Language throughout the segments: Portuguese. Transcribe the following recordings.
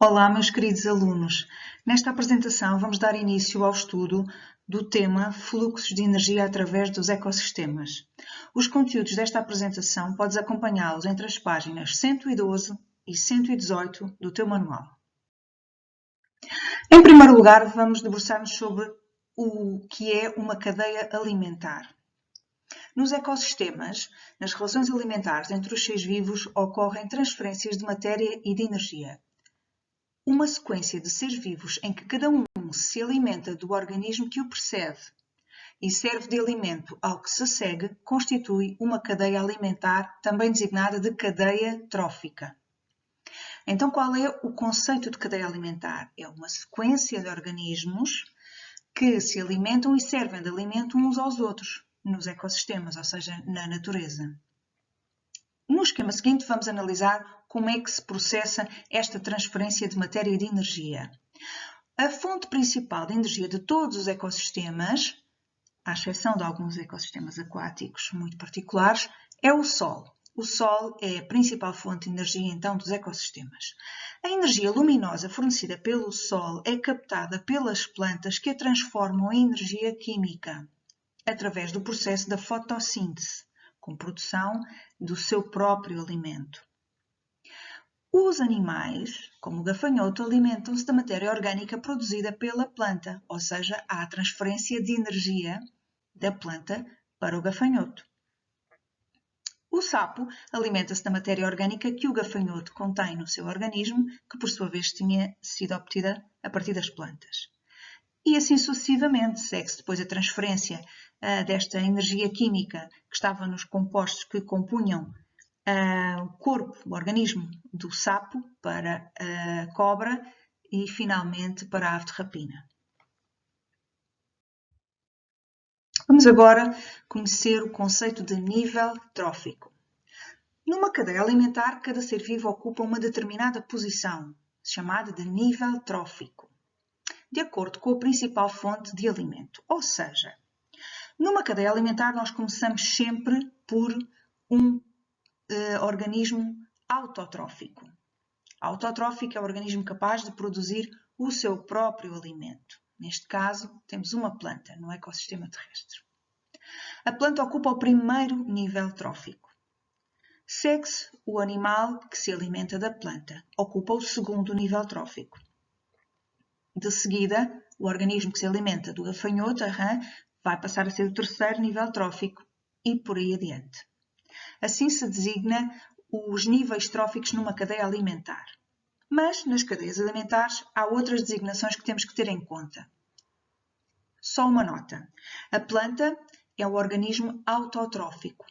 Olá, meus queridos alunos. Nesta apresentação vamos dar início ao estudo do tema Fluxos de energia através dos ecossistemas. Os conteúdos desta apresentação podes acompanhá-los entre as páginas 112 e 118 do teu manual. Em primeiro lugar, vamos debruçar-nos sobre o que é uma cadeia alimentar. Nos ecossistemas, nas relações alimentares entre os seres vivos, ocorrem transferências de matéria e de energia. Uma sequência de seres vivos em que cada um se alimenta do organismo que o precede e serve de alimento ao que se segue, constitui uma cadeia alimentar, também designada de cadeia trófica. Então, qual é o conceito de cadeia alimentar? É uma sequência de organismos que se alimentam e servem de alimento uns aos outros, nos ecossistemas, ou seja, na natureza. No esquema seguinte, vamos analisar como é que se processa esta transferência de matéria e de energia. A fonte principal de energia de todos os ecossistemas, à exceção de alguns ecossistemas aquáticos muito particulares, é o Sol. O Sol é a principal fonte de energia, então, dos ecossistemas. A energia luminosa fornecida pelo Sol é captada pelas plantas que a transformam em energia química, através do processo da fotossíntese, com produção do seu próprio alimento. Os animais, como o gafanhoto, alimentam-se da matéria orgânica produzida pela planta, ou seja, há a transferência de energia da planta para o gafanhoto. O sapo alimenta-se da matéria orgânica que o gafanhoto contém no seu organismo, que por sua vez tinha sido obtida a partir das plantas. E assim sucessivamente, segue-se depois a transferência desta energia química que estava nos compostos que compunham o corpo, o organismo do sapo para a cobra e finalmente para a ave de rapina. Vamos agora conhecer o conceito de nível trófico. Numa cadeia alimentar, cada ser vivo ocupa uma determinada posição, chamada de nível trófico, de acordo com a principal fonte de alimento. Ou seja, numa cadeia alimentar nós começamos sempre por um organismo autotrófico. Autotrófico é o organismo capaz de produzir o seu próprio alimento. Neste caso, temos uma planta no ecossistema terrestre. A planta ocupa o primeiro nível trófico. Segue-se o animal que se alimenta da planta, ocupa o segundo nível trófico. De seguida, o organismo que se alimenta do gafanhoto, a rã, vai passar a ser o terceiro nível trófico e por aí adiante. Assim se designa os níveis tróficos numa cadeia alimentar. Mas nas cadeias alimentares há outras designações que temos que ter em conta. Só uma nota. A planta é o organismo autotrófico,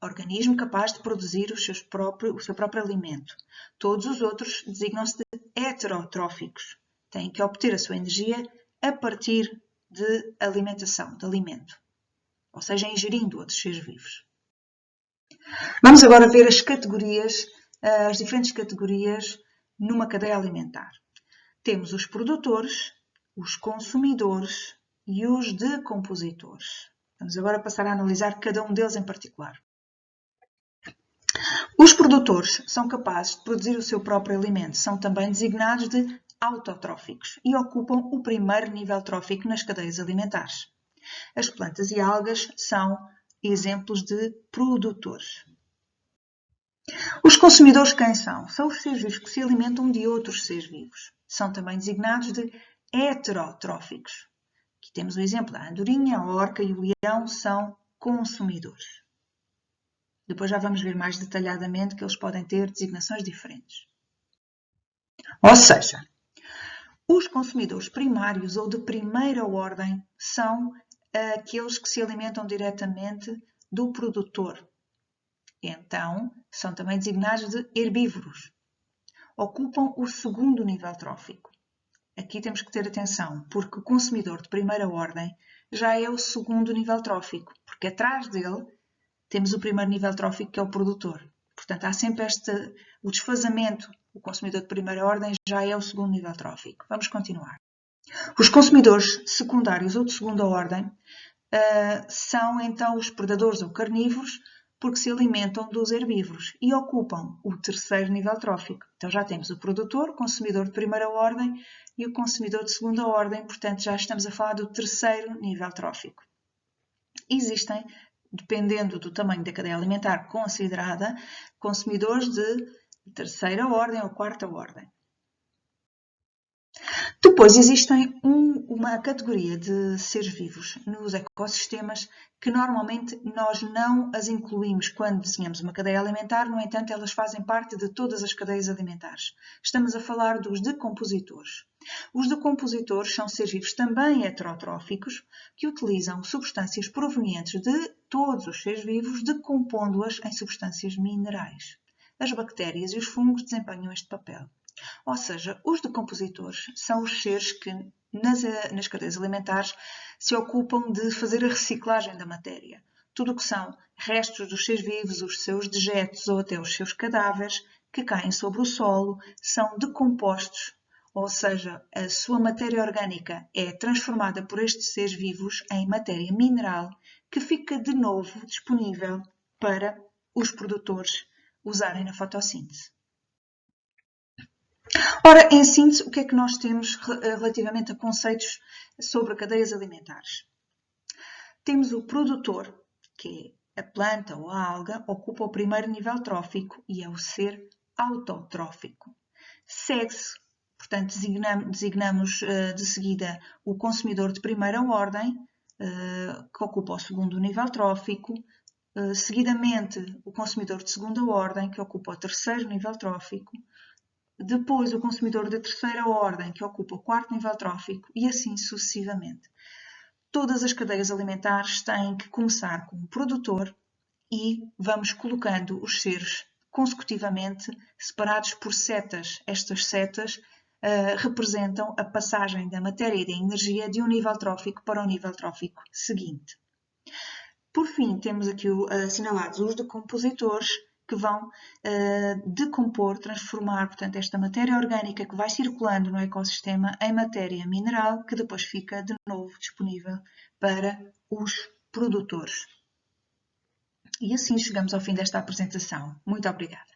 organismo capaz de produzir o seu próprio alimento. Todos os outros designam-se de heterotróficos. Têm que obter a sua energia a partir de alimentação, de alimento, ou seja, ingerindo outros seres vivos. Vamos agora ver as diferentes categorias numa cadeia alimentar. Temos os produtores, os consumidores e os decompositores. Vamos agora passar a analisar cada um deles em particular. Os produtores são capazes de produzir o seu próprio alimento, são também designados de autotróficos e ocupam o primeiro nível trófico nas cadeias alimentares. As plantas e algas são exemplos de produtores. Os consumidores quem são? São os seres vivos que se alimentam de outros seres vivos. São também designados de heterotróficos. Aqui temos o exemplo da andorinha, a orca e o leão são consumidores. Depois já vamos ver mais detalhadamente que eles podem ter designações diferentes. Ou seja, os consumidores primários ou de primeira ordem são aqueles que se alimentam diretamente do produtor. Então, são também designados de herbívoros. Ocupam o segundo nível trófico. Aqui temos que ter atenção, porque o consumidor de primeira ordem já é o segundo nível trófico, porque atrás dele temos o primeiro nível trófico, que é o produtor. Portanto, há sempre o desfazamento. O consumidor de primeira ordem já é o segundo nível trófico. Vamos continuar. Os consumidores secundários ou de segunda ordem são, então, os predadores ou carnívoros, porque se alimentam dos herbívoros e ocupam o terceiro nível trófico. Então já temos o produtor, o consumidor de primeira ordem e o consumidor de segunda ordem, portanto já estamos a falar do terceiro nível trófico. Existem, dependendo do tamanho da cadeia alimentar considerada, consumidores de terceira ordem ou quarta ordem. Depois existem uma categoria de seres vivos nos ecossistemas que normalmente nós não as incluímos quando desenhamos uma cadeia alimentar, no entanto elas fazem parte de todas as cadeias alimentares. Estamos a falar dos decompositores. Os decompositores são seres vivos também heterotróficos que utilizam substâncias provenientes de todos os seres vivos, decompondo-as em substâncias minerais. As bactérias e os fungos desempenham este papel. Ou seja, os decompositores são os seres que nas cadeias alimentares se ocupam de fazer a reciclagem da matéria. Tudo o que são restos dos seres vivos, os seus dejetos ou até os seus cadáveres que caem sobre o solo são decompostos, ou seja, a sua matéria orgânica é transformada por estes seres vivos em matéria mineral que fica de novo disponível para os produtores usarem na fotossíntese. Ora, em síntese, o que é que nós temos relativamente a conceitos sobre cadeias alimentares? Temos o produtor, que é a planta ou a alga, ocupa o primeiro nível trófico e é o ser autotrófico. Segue-se, portanto, designamos de seguida o consumidor de primeira ordem, que ocupa o segundo nível trófico, seguidamente o consumidor de segunda ordem, que ocupa o terceiro nível trófico, depois o consumidor de terceira ordem, que ocupa o quarto nível trófico, e assim sucessivamente. Todas as cadeias alimentares têm que começar com o produtor e vamos colocando os seres consecutivamente, separados por setas. Estas setas representam a passagem da matéria e da energia de um nível trófico para o nível trófico seguinte. Por fim, temos aqui assinalados os decompositores, que vão decompor, transformar, portanto, esta matéria orgânica que vai circulando no ecossistema em matéria mineral, que depois fica de novo disponível para os produtores. E assim chegamos ao fim desta apresentação. Muito obrigada.